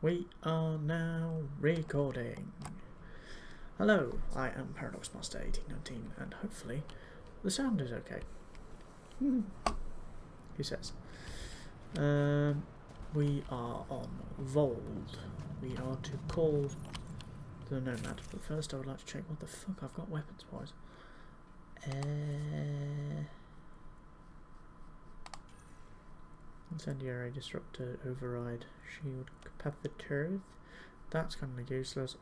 We are now recording. Hello, I am Paradox Master 1819 and hopefully the sound is okay. He says. We are on Vold. We are to call the Nomad, but first I would like to check what the fuck I've got weapons wise. Incendiary disruptor, override, shield capacitor. That's kind of useless.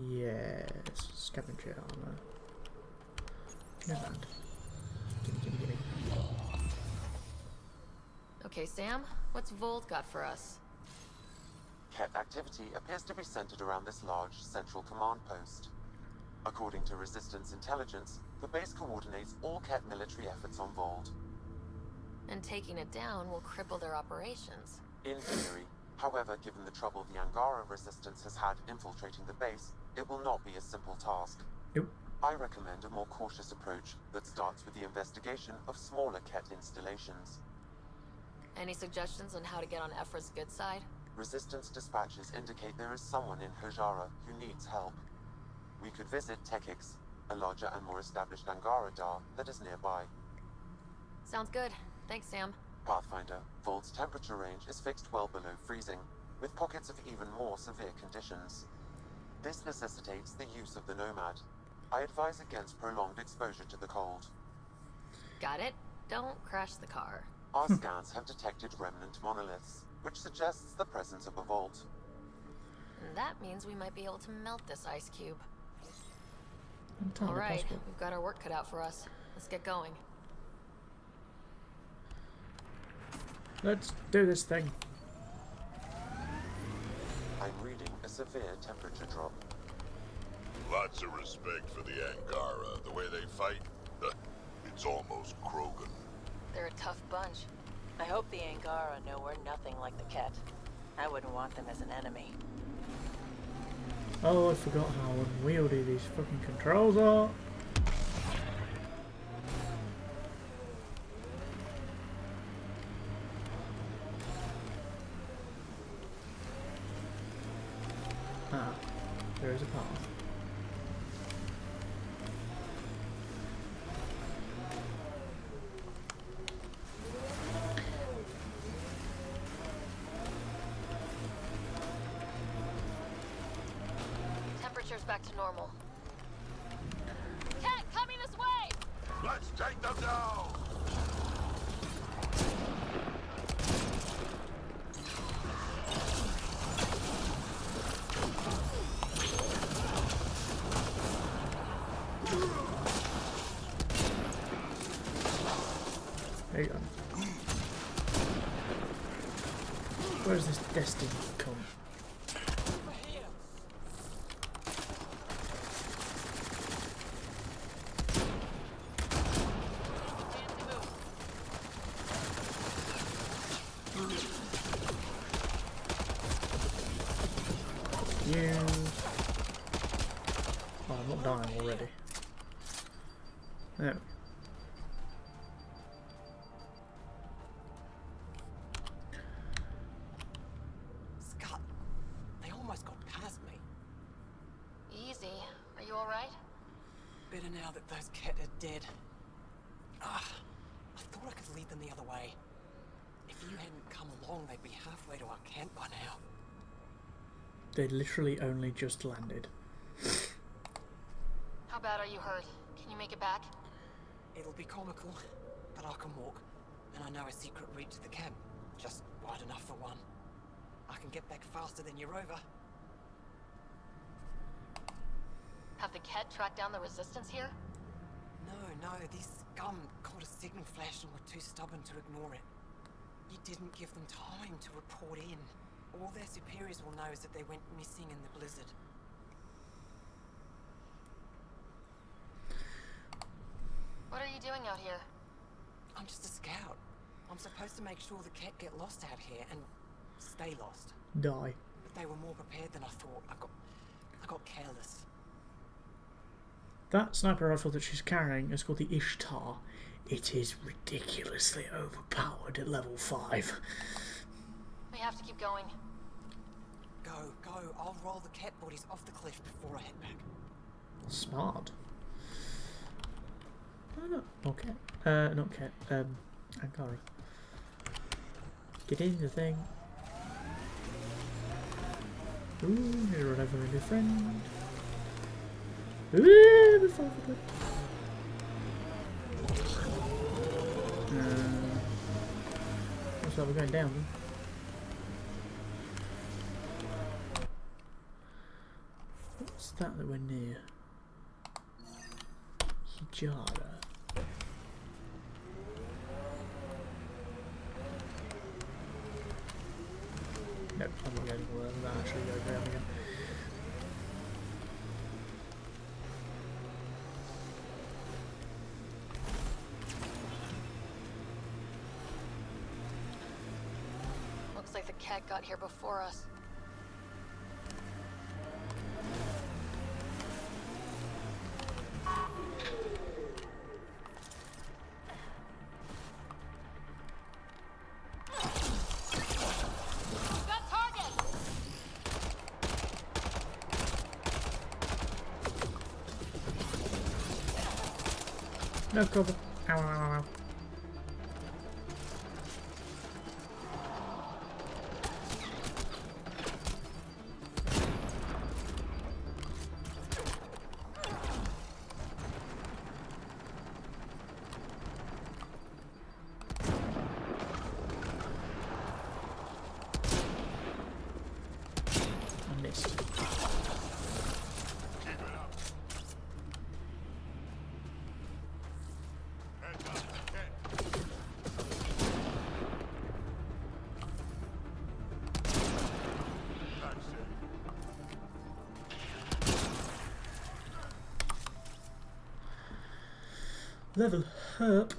Yes, scavenger armor. Nomad. Gimme. Okay, Sam, what's Vold got for us? Ket activity appears to be centered around this large central command post. According to Resistance intelligence, the base coordinates all Ket military efforts on Vold. And taking it down will cripple their operations. In theory, however, given the trouble the Angara Resistance has had infiltrating the base, it will not be a simple task. Nope. I recommend a more cautious approach that starts with the investigation of smaller Ket installations. Any suggestions on how to get on Ephra's good side? Resistance dispatches indicate there is someone in Hajara who needs help. We could visit Tekix, a larger and more established Angara Dar that is nearby. Sounds good. Thanks, Sam. Pathfinder, Vold's temperature range is fixed well below freezing, with pockets of even more severe conditions. This necessitates the use of the Nomad. I advise against prolonged exposure to the cold. Got it. Don't crash the car. Our scans have detected remnant monoliths, which suggests the presence of a vault. And that means we might be able to melt this ice cube. Entirely All right, possible. we've got our work cut out for us. Let's get going. Let's do this thing. I'm reading a severe temperature drop. Lots of respect for the Angara. The way they fight, it's almost Krogan. They're a tough bunch. I hope the Angara know we're nothing like the Ket. I wouldn't want them as an enemy. Oh, I forgot how unwieldy these fucking controls are. Ah, there is a path. Temperature's back to normal. Cat, coming this way! Let's take them down! There you go. Where's this Destiny come? You. Oh, I'm not dying already. There. Scott, they almost got past me. Easy. Are you alright? Better now that those Ket are dead. I thought I could lead them the other way. If you hadn't come along, they'd be halfway to our camp by now. They literally only just landed. How bad are you hurt? Can you make it back? It'll be comical, but I can walk. And I know a secret route to the camp. Just wide enough for one. I can get back faster than your rover. Have the Ket tracked down the resistance here? No, these scum caught a signal flash and were too stubborn to ignore it. You didn't give them time to report in. All their superiors will know is that they went missing in the blizzard. What are you doing out here? I'm just a scout. I'm supposed to make sure the Ket get lost out here and stay lost. Die. But they were more prepared than I thought. I got careless. That sniper rifle that she's carrying is called the Ishtar. It is ridiculously overpowered at level 5. We have to keep going. Go, go. I'll roll the cat bodies off the cliff before I head back. Smart. Oh, no. Okay. Not cat. Ankara. Get in the thing. Ooh, need to run over a new friend. Ooh, before the cliff. Looks like we're going down then. What's that we're near? Hijara. Nope, I'm not going anywhere than that actually go down again. Looks like the cat got here before us. No cover. Ow, ow, ow, ow. I missed. Level up.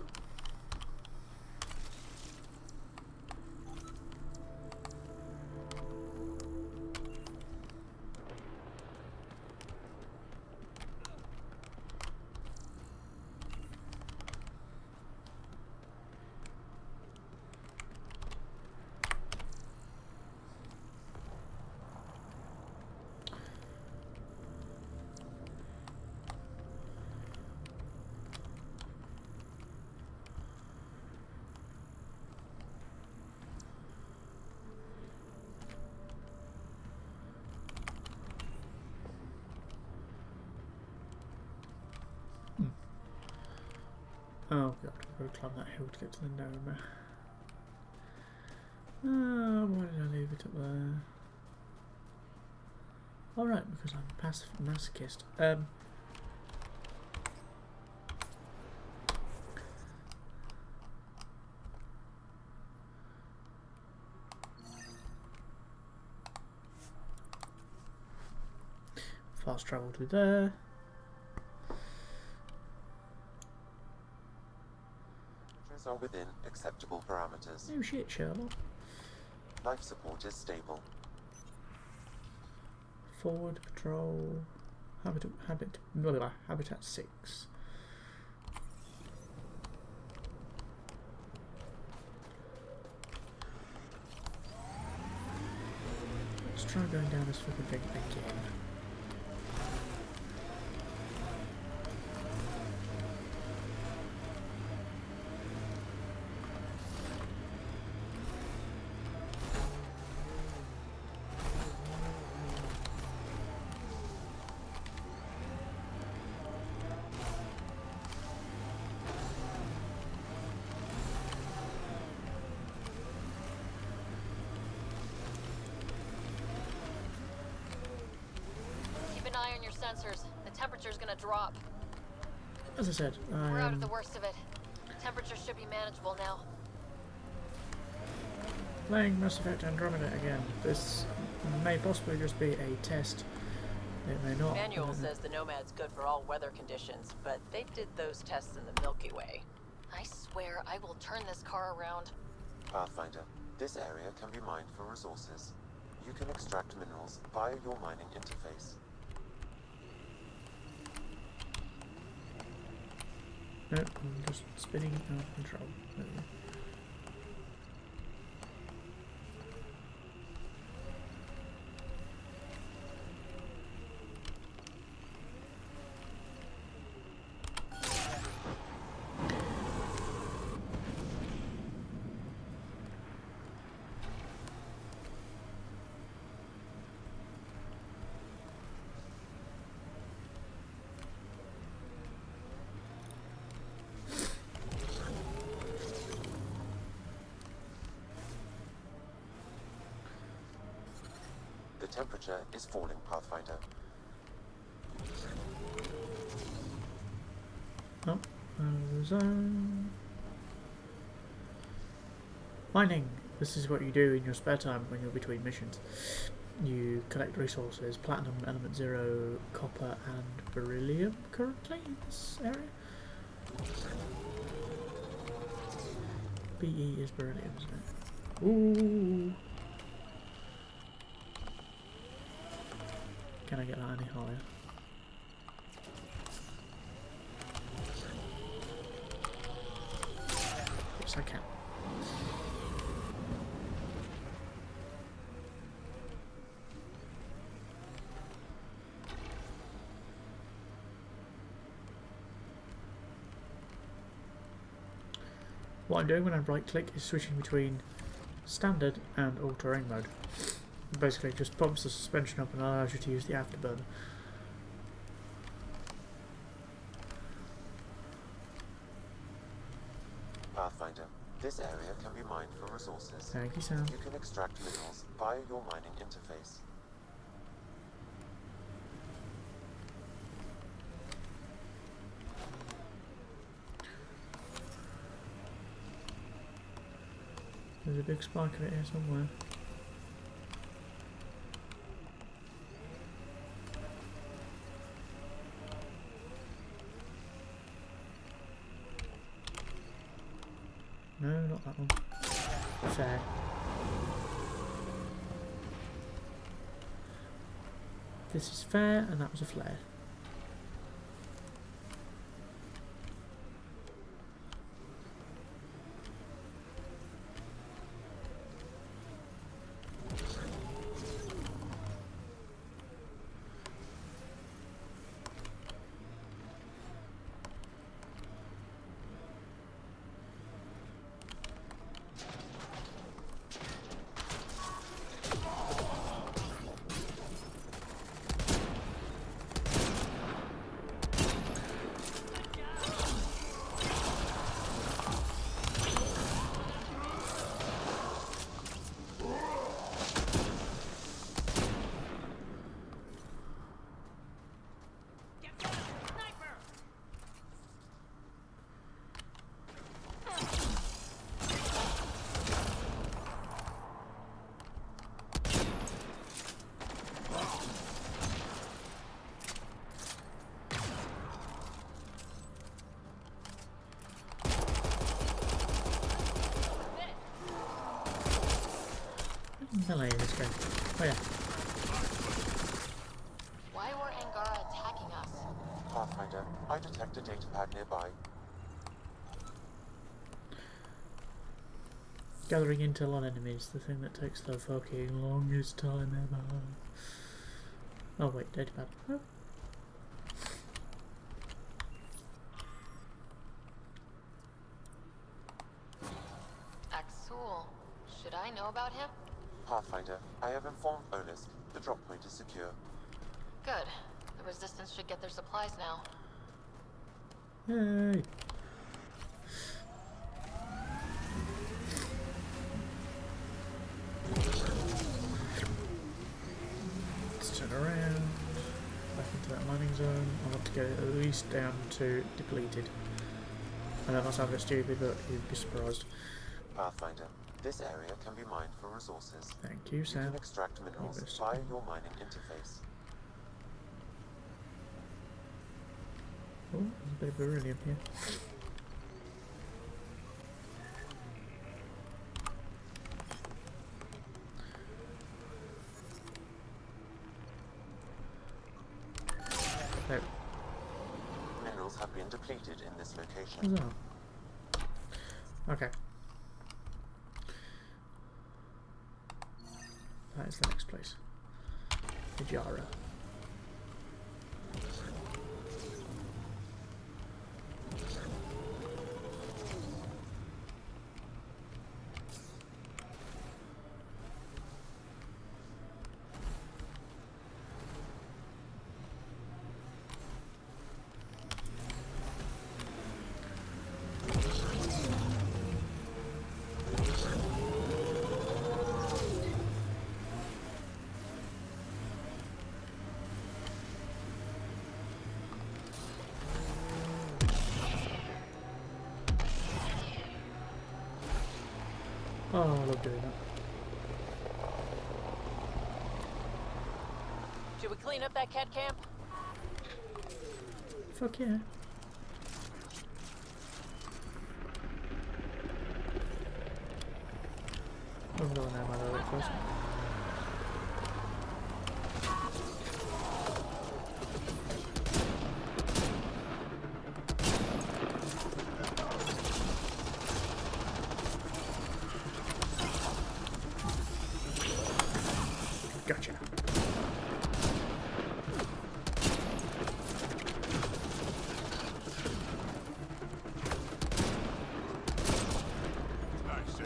Oh god, we've got to climb that hill to get to the Noma. Why did I leave it up there? Alright, because I'm a passive masochist. Fast travel to there. Are within acceptable parameters. Oh shit, Sherlock. Life support is stable. Forward patrol. Habitat 6. Let's try going down this fucking thing again. Sensors. The temperature's gonna drop. As I said, We're out of the worst of it. Temperature should be manageable now. Playing Mass Effect Andromeda again. This may possibly just be a test. It may not. Manual says the Nomad's good for all weather conditions, but they did those tests in the Milky Way. I swear I will turn this car around. Pathfinder, this area can be mined for resources. You can extract minerals via your mining interface. No, I'm just spinning out of control. There we go. The temperature is falling, Pathfinder. Oh, ozone. Mining. This is what you do in your spare time when you're between missions. You collect resources, platinum, element 0, copper and beryllium currently in this area. BE is beryllium, isn't it? Ooh! Can I get that any higher? Yes, I can. What I'm doing when I right click is switching between standard and all-terrain mode. It basically just bumps the suspension up and allows you to use the afterburner. Pathfinder, this area can be mined for resources. Thank you, Sam. You can extract minerals via your mining interface. There's a big spike of it here somewhere. No, not that one. Fair. This is fair, and that was a flare. Melee in this game. Oh yeah. Why were Angara attacking us? Pathfinder, I detect a data pad nearby. Gathering intel on enemies, the thing that takes the fucking longest time ever. Oh wait, data pad. Oh. Axul. Should I know about him? Pathfinder, I have informed Olisk. The drop point is secure. Good. The Resistance should get their supplies now. Yay! Let's turn around. Back into that mining zone. I want to get it at least down to depleted. I know that sounds a bit stupid, but you'd be surprised. Pathfinder, this area can be mined for resources. Thank you, You Sam. can extract minerals Obvious. via your mining interface. Oh, there's a bit of beryllium here. Minerals have been depleted in this location. What's that? Okay. That is the next place. Ijara. Oh, I love doing that. Should we clean up that cat camp? Fuck yeah. I'm going there, my lord, first. Gotcha. Nice, sir.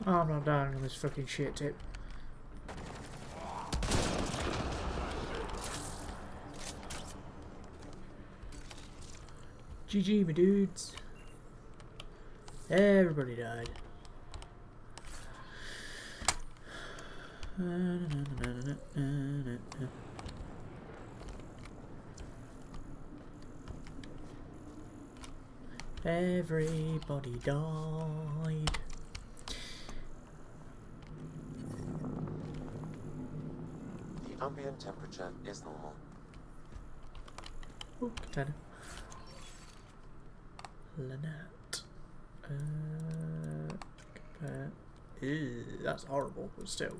Oh, I'm not dying on this fucking shit tip. GG, my dudes. Everybody died. Everybody died. The ambient temperature is normal. Oh, container. Lynette. Compare. Ew, that's horrible, but still.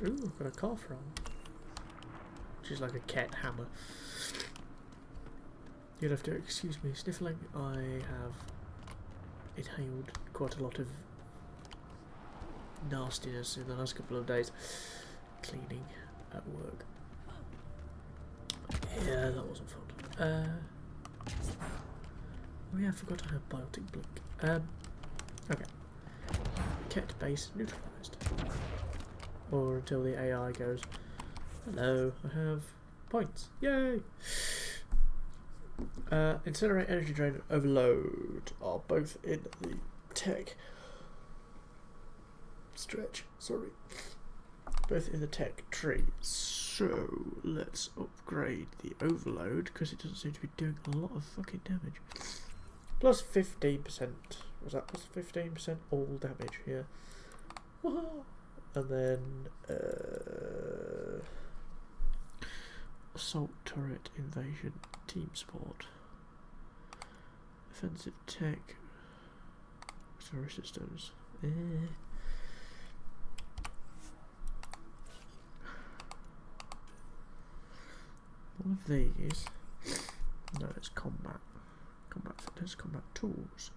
Ooh, I've got a car from. Which is like a cat hammer. You'll have to excuse me sniffling. I have inhaled quite a lot of nastiness in the last couple of days. Cleaning at work. Yeah, that wasn't fun. Oh yeah, I forgot I had biotic blink. Okay. Ket base neutralized. Or until the AI goes, hello, I have points. Yay! Incinerate, energy drain, and overload are both in the tech stretch. Sorry. Both in the tech tree. So let's upgrade the overload because it doesn't seem to be doing a lot of fucking damage. Plus 15%. Was that plus 15% all damage here? Woohoo! And then assault turret invasion team support. Offensive tech. Sorry systems. One of these. No, it's combat. Combat fitness, combat tools.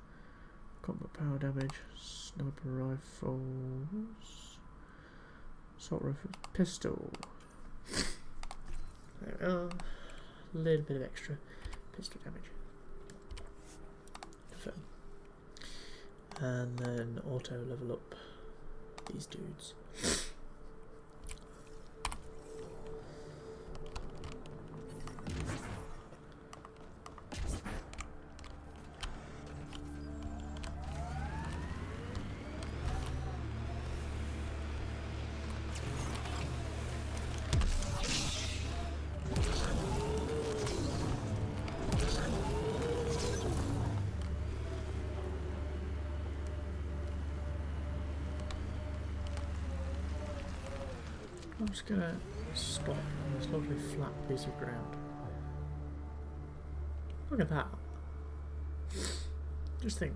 Combat power damage, sniper rifles. Assault rifle, pistol. There we are. A little bit of extra pistol damage. Confirm. And then auto level up these dudes. I'm just gonna stop on this lovely flat piece of ground. Look at that. Just think,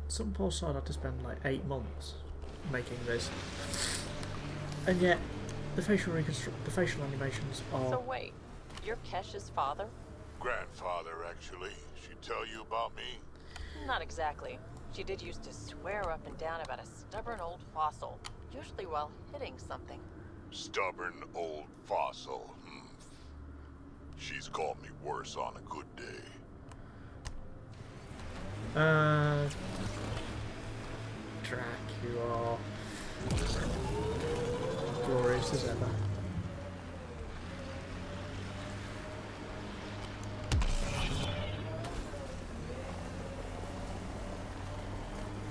some poor sod had to spend like 8 months making this, and yet the facial animations are. So wait, you're Kesh's father? Grandfather, actually. She tell you about me? Not exactly. She did used to swear up and down about a stubborn old fossil, usually while hitting something. Stubborn old fossil. She's called me worse on a good day. Dracula. Glorious as ever.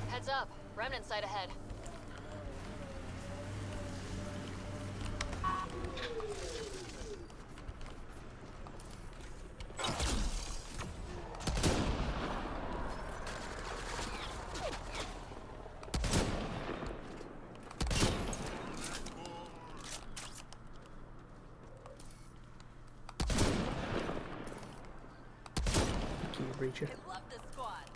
Heads up. Remnant site ahead. Reach it. I love this squad.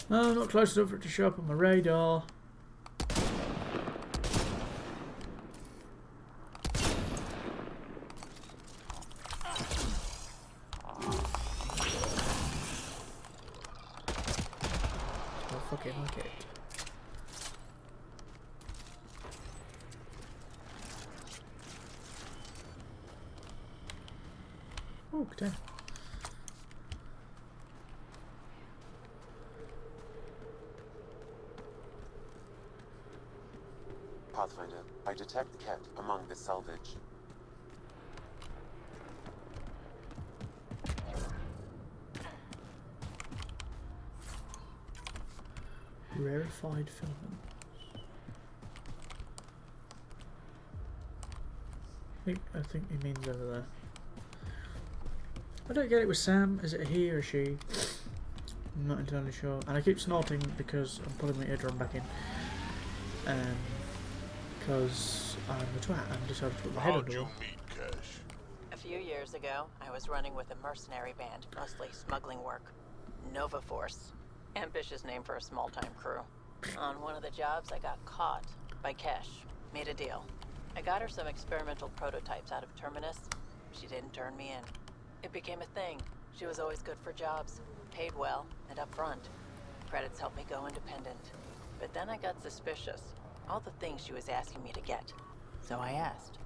No, not close enough for it to show up on my radar. Oh, fucking like it. Oh, damn. Pathfinder, I detect the cat among the salvage. Rarefied filament. I think he means over there. I don't get it with Sam. Is it a he or a she? I'm not entirely sure. And I keep snorting because I'm putting my eardrum back in. Because I'm a twat and decided to put my head How'd under you one. meet Kesh? A few years ago, I was running with a mercenary band, mostly smuggling work. Nova Force. Ambitious name for a small-time crew. On one of the jobs, I got caught by Kesh. Made a deal. I got her some experimental prototypes out of Terminus. She didn't turn me in. It became a thing. She was always good for jobs, paid well, and upfront. Credits helped me go independent. But then I got suspicious. All the things she was asking me to get. So I asked.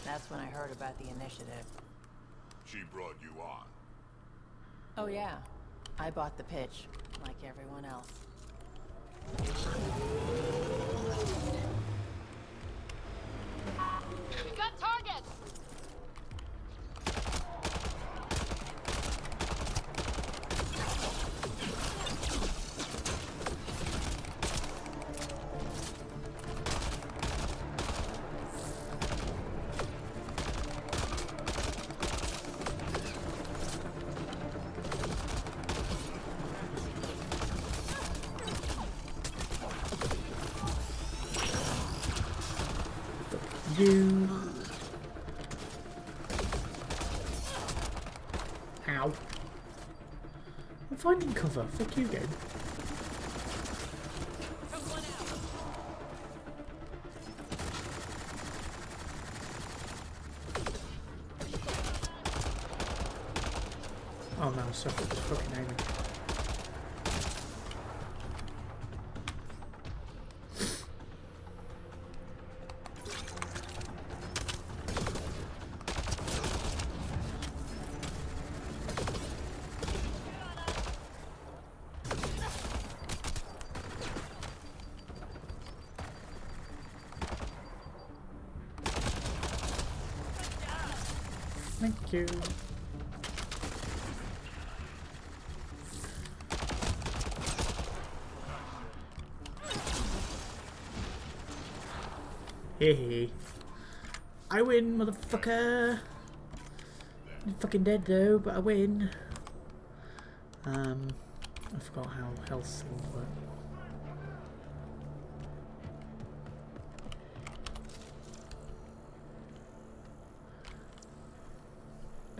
That's when I heard about the initiative. She brought you on. Oh yeah. I bought the pitch, like everyone else. We've got targets! You. Ow. I'm finding cover. Fuck you, game. Oh no, stop it. Just fucking aiming. Thank you. Hey, I win, motherfucker. I'm fucking dead though, but I win. I forgot how health things work.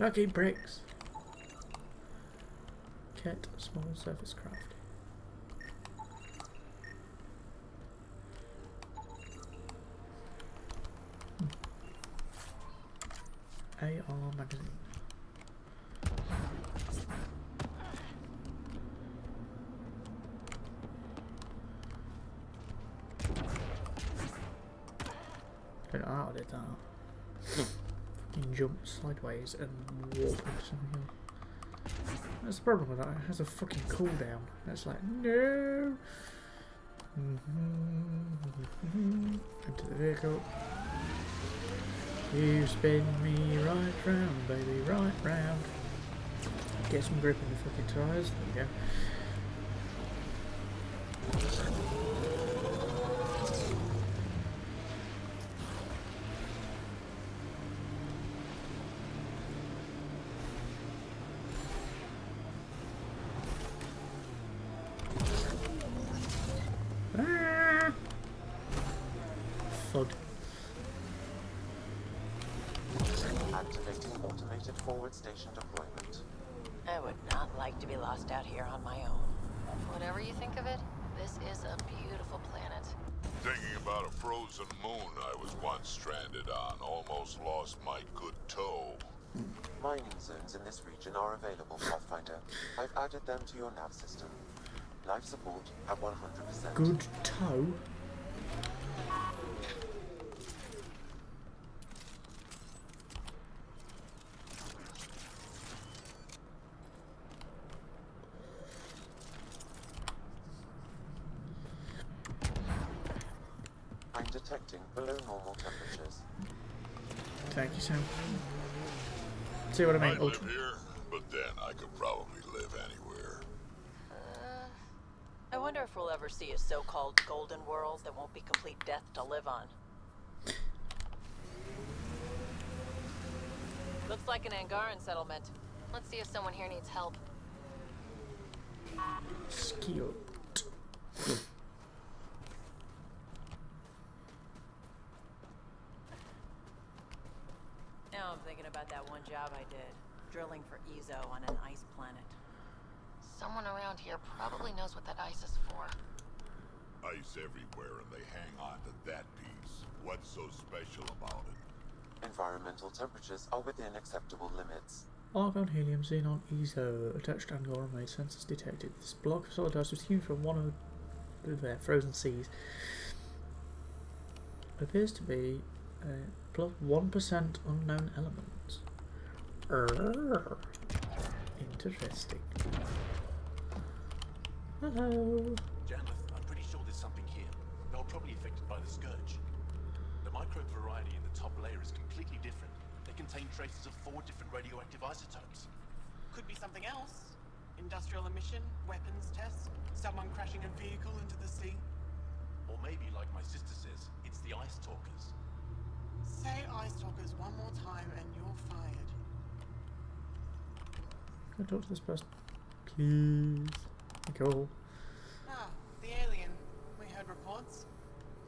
Okay, bricks. Ket, small surface craft. AR magazine. I don't know how I did that. Fucking jump sideways and warp into something else. That's the problem with that, it has a fucking cooldown. It's like, no! Into the vehicle. You spin me right round, baby, right round. Get some grip in the fucking tyres, there we go. Thud. Activating automated forward station deployment. I would not like to be lost out here on my own. Whatever you think of it, this is a beautiful planet. Thinking about a frozen moon I was once stranded on, almost lost my good toe. Mining zones in this region are available, Pathfinder. I've added them to your nav system. Life support at 100%. Good toe. I'm detecting below normal temperatures. Thank you, Sam. See what I mean? I live here, but then I could probably live anywhere. I wonder if we'll ever see a so-called golden world that won't be complete death to live on. Looks like an Angaran settlement. Let's see if someone here needs help. Skill. Now I'm thinking about that one job I did, drilling for Ezo on an ice planet. Someone around here probably knows what that ice is for. Ice everywhere and they hang on to that piece. What's so special about it? Environmental temperatures are within acceptable limits. Argon, helium, xenon, ESO. Attached Angora-made sensors detected. This block of solid ice was hewn from one of their frozen seas. Appears to be plus 1% unknown element. Interesting. Hello. Janeth, I'm pretty sure there's something here. They were probably affected by the scourge. The microbe variety in the top layer is completely different. They contain traces of 4 different radioactive isotopes. Could be something else. Industrial emission, weapons test, someone crashing a vehicle into the sea. Or maybe, like my sister says, it's the Ice Talkers. Say Ice Talkers one more time and you're fired. Can I talk to this person? Please. Cool. Ah, the alien. We heard reports.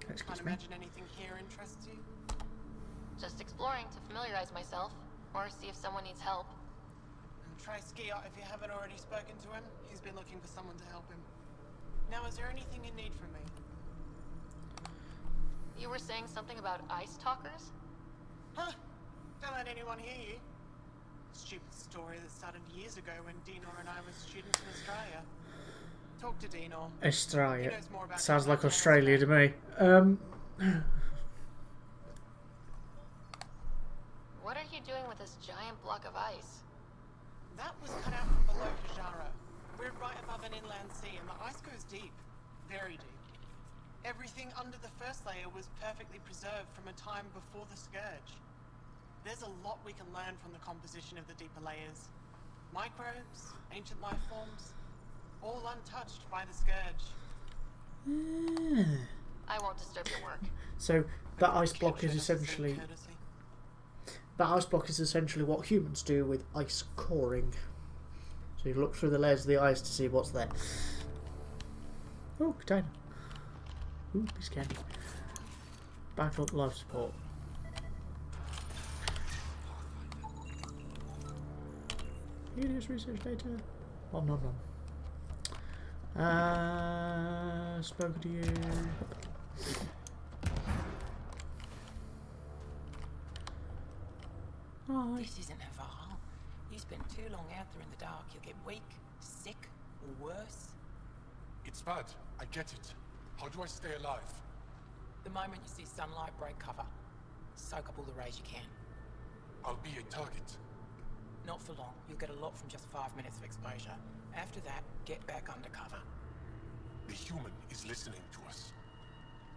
Excuse Can't me. imagine anything here interests you. Just exploring to familiarize myself, or see if someone needs help. And try Skiot if you haven't already spoken to him. He's been looking for someone to help him. Now, is there anything you need from me? You were saying something about ice talkers? Huh? Don't let anyone hear you. Stupid story that started years ago when Dinor and I were students in Australia. Talk to Dinor. Australia. He knows more about Sounds like technology Australia to me. What are you doing with this giant block of ice? That was cut out from below Kajara. We're right above an inland sea and the ice goes deep. Very deep. Everything under the first layer was perfectly preserved from a time before the scourge. There's a lot we can learn from the composition of the deeper layers. Microbes, ancient life forms, all untouched by the scourge. I won't disturb your work. So that ice block is Should have the same essentially courtesy. what humans do with ice coring. So you look through the layers of the ice to see what's there. Oh, container. Ooh, piece of candy. Backup life support. Helios research data. Nom nom nom. Spoken to you. Hi. This isn't Navarre. You spend too long out there in the dark, you'll get weak, sick, or worse. It's bad. I get it. How do I stay alive? The moment you see sunlight, break cover. Soak up all the rays you can. I'll be a target. Not for long. You'll get a lot from just 5 minutes of exposure. After that, get back under cover. The human is listening to us.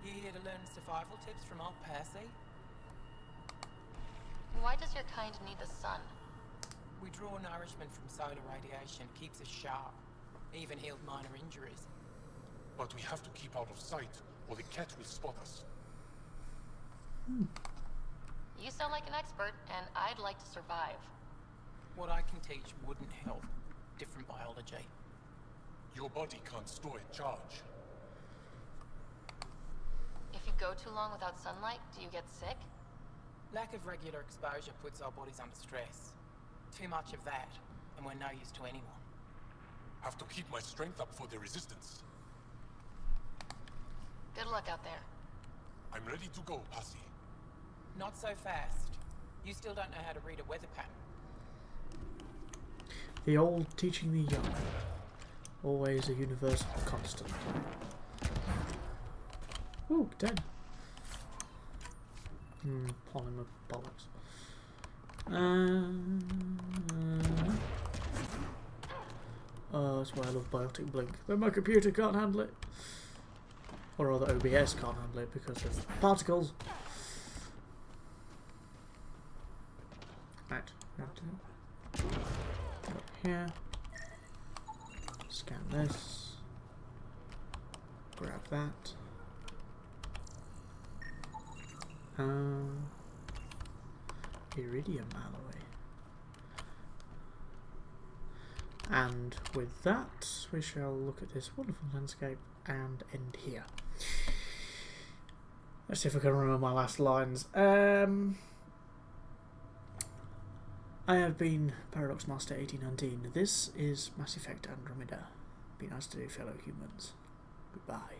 You here to learn survival tips from old Percy? Why does your kind need the sun? We draw nourishment from solar radiation. Keeps us sharp. Even healed minor injuries. But we have to keep out of sight, or the cat will spot us. You sound like an expert, and I'd like to survive. What I can teach wouldn't help. Different biology. Your body can't store a charge. If you go too long without sunlight, do you get sick? Lack of regular exposure puts our bodies under stress. Too much of that, and we're no use to anyone. Have to keep my strength up for the resistance. Good luck out there. I'm ready to go, Passy. Not so fast. You still don't know how to read a weather pattern. The old teaching the young. Always a universal constant. Ooh, 10. Polymer bollocks. Oh, that's why I love Biotic Blink. But my computer can't handle it. Or rather, OBS can't handle it because of particles. Right. Up here. Scan this. Grab that. Iridium alloy. And with that, we shall look at this wonderful landscape and end here. Let's see if I can remember my last lines. I have been Paradox Master 1819. This is Mass Effect Andromeda. Be nice to do, fellow humans. Goodbye.